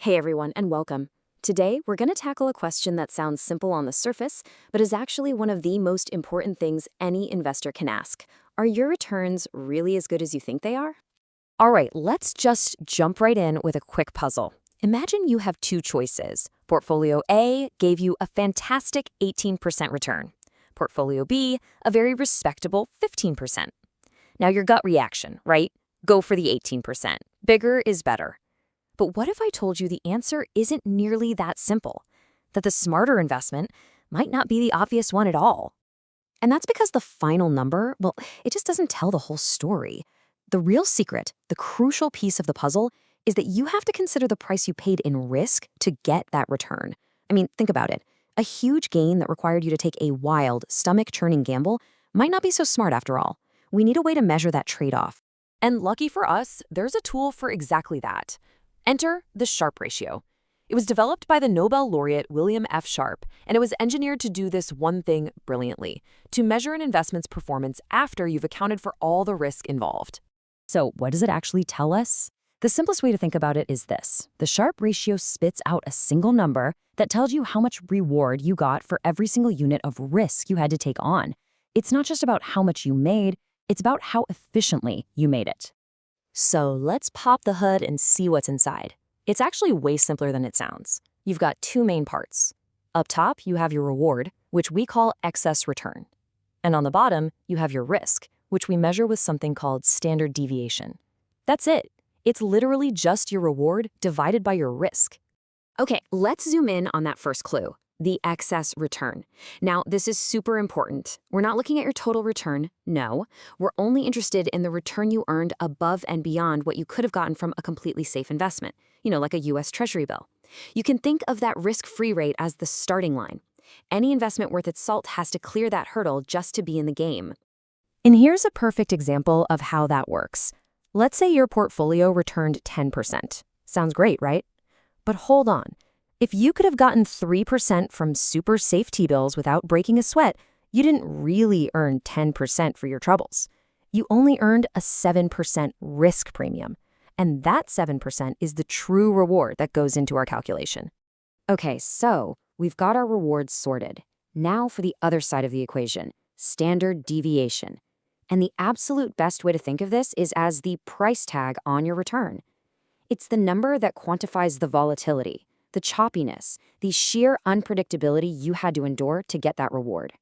Hey everyone, and welcome. Today, we're going to tackle a question that sounds simple on the surface, but is actually one of the most important things any investor can ask. Are your returns really as good as you think they are? All right, let's just jump right in with a quick puzzle. Imagine you have two choices. Portfolio A gave you a fantastic 18% return. Portfolio B, a very respectable 15%. Now your gut reaction, right? Go for the 18%. Bigger is better. But what if I told you the answer isn't nearly that simple? That the smarter investment might not be the obvious one at all. And that's because the final number, well, it just doesn't tell the whole story. The real secret, the crucial piece of the puzzle, is that you have to consider the price you paid in risk to get that return. I mean, think about it. A huge gain that required you to take a wild, stomach-churning gamble might not be so smart after all. We need a way to measure that trade-off. And lucky for us, there's a tool for exactly that. Enter the Sharpe Ratio. It was developed by the Nobel laureate William F. Sharpe, and it was engineered to do this one thing brilliantly, to measure an investment's performance after you've accounted for all the risk involved. So what does it actually tell us? The simplest way to think about it is this. The Sharpe Ratio spits out a single number that tells you how much reward you got for every single unit of risk you had to take on. It's not just about how much you made, it's about how efficiently you made it. So let's pop the hood and see what's inside. It's actually way simpler than it sounds. You've got two main parts. Up top, you have your reward, which we call excess return. And on the bottom, you have your risk, which we measure with something called standard deviation. That's it. It's literally just your reward divided by your risk. Okay, let's zoom in on that first clue, the excess return. Now, this is super important. We're not looking at your total return, no. We're only interested in the return you earned above and beyond what you could have gotten from a completely safe investment, like a US Treasury bill. You can think of that risk-free rate as the starting line. Any investment worth its salt has to clear that hurdle just to be in the game. And here's a perfect example of how that works. Let's say your portfolio returned 10%. Sounds great, right? But hold on. If you could have gotten 3% from super safe T-bills without breaking a sweat, you didn't really earn 10% for your troubles. You only earned a 7% risk premium. And that 7% is the true reward that goes into our calculation. Okay, so we've got our rewards sorted. Now for the other side of the equation, standard deviation. And the absolute best way to think of this is as the price tag on your return. It's the number that quantifies the volatility, the choppiness, the sheer unpredictability you had to endure to get that reward.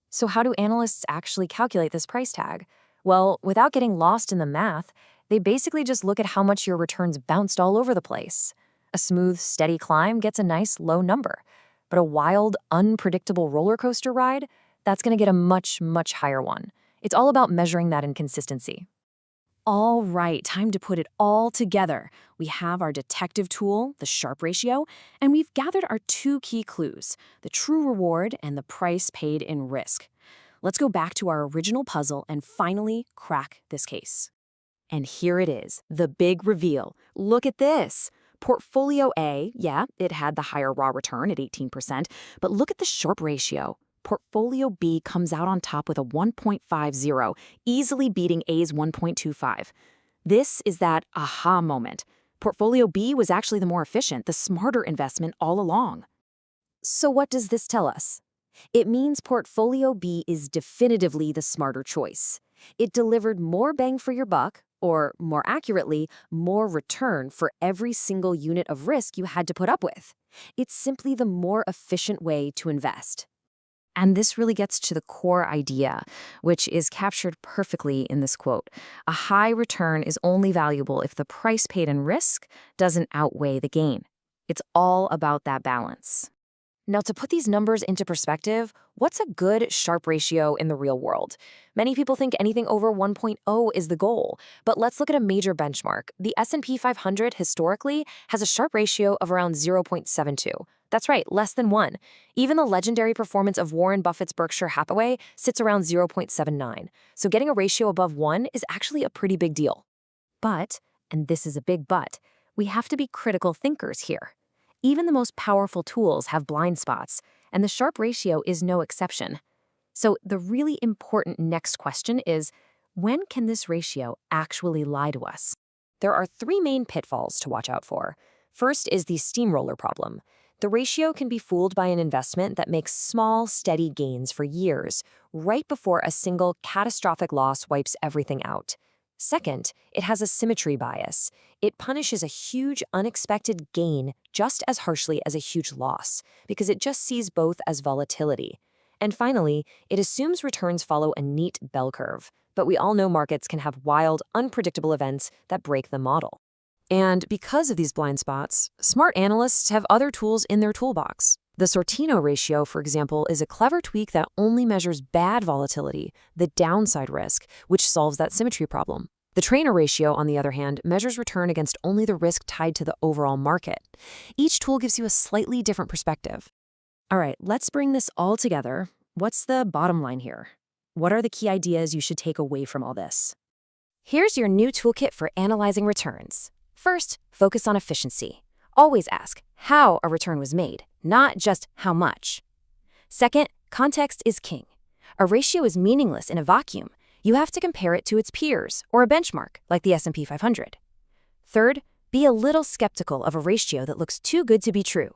So how do analysts actually calculate this price tag? Well, without getting lost in the math, they basically just look at how much your returns bounced all over the place. A smooth, steady climb gets a nice low number, but a wild, unpredictable roller coaster ride, that's going to get a much, much higher one. It's all about measuring that inconsistency. All right, time to put it all together. We have our detective tool, the Sharpe Ratio, and we've gathered our two key clues, the true reward and the price paid in risk. Let's go back to our original puzzle and finally crack this case. And here it is, the big reveal. Look at this. Portfolio A, yeah, it had the higher raw return at 18%, but look at the Sharpe Ratio. Portfolio B comes out on top with a 1.50, easily beating A's 1.25. This is that aha moment. Portfolio B was actually the more efficient, the smarter investment all along. So what does this tell us? It means Portfolio B is definitively the smarter choice. It delivered more bang for your buck, or more accurately, more return for every single unit of risk you had to put up with. It's simply the more efficient way to invest. And this really gets to the core idea, which is captured perfectly in this quote. A high return is only valuable if the price paid in risk doesn't outweigh the gain. It's all about that balance. Now, to put these numbers into perspective, what's a good Sharpe ratio in the real world? Many people think anything over 1.0 is the goal, but let's look at a major benchmark. The S&P 500 historically has a Sharpe ratio of around 0.72. That's right, less than 1. Even the legendary performance of Warren Buffett's Berkshire Hathaway sits around 0.79. So getting a ratio above 1 is actually a pretty big deal. But, and this is a big but, we have to be critical thinkers here. Even the most powerful tools have blind spots, and the Sharpe ratio is no exception. So the really important next question is, when can this ratio actually lie to us? There are three main pitfalls to watch out for. First is the steamroller problem. The ratio can be fooled by an investment that makes small, steady gains for years, right before a single catastrophic loss wipes everything out. Second, it has a symmetry bias. It punishes a huge, unexpected gain just as harshly as a huge loss, because it just sees both as volatility. And finally, it assumes returns follow a neat bell curve. But we all know markets can have wild, unpredictable events that break the model. And because of these blind spots, smart analysts have other tools in their toolbox. The Sortino ratio, for example, is a clever tweak that only measures bad volatility, the downside risk, which solves that symmetry problem. The Trainer ratio, on the other hand, measures return against only the risk tied to the overall market. Each tool gives you a slightly different perspective. All right, let's bring this all together. What's the bottom line here? What are the key ideas you should take away from all this? Here's your new toolkit for analyzing returns. First, focus on efficiency. Always ask how a return was made, not just how much. Second, context is king. A ratio is meaningless in a vacuum. You have to compare it to its peers or a benchmark, like the S&P 500. Third, be a little skeptical of a ratio that looks too good to be true.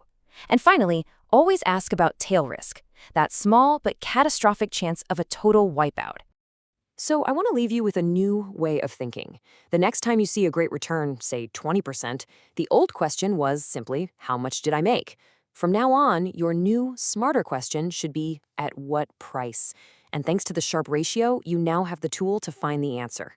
And finally, always ask about tail risk, that small but catastrophic chance of a total wipeout. So I want to leave you with a new way of thinking. The next time you see a great return, say 20%, the old question was simply, how much did I make? From now on, your new, smarter question should be, at what price? And thanks to the Sharpe ratio, you now have the tool to find the answer.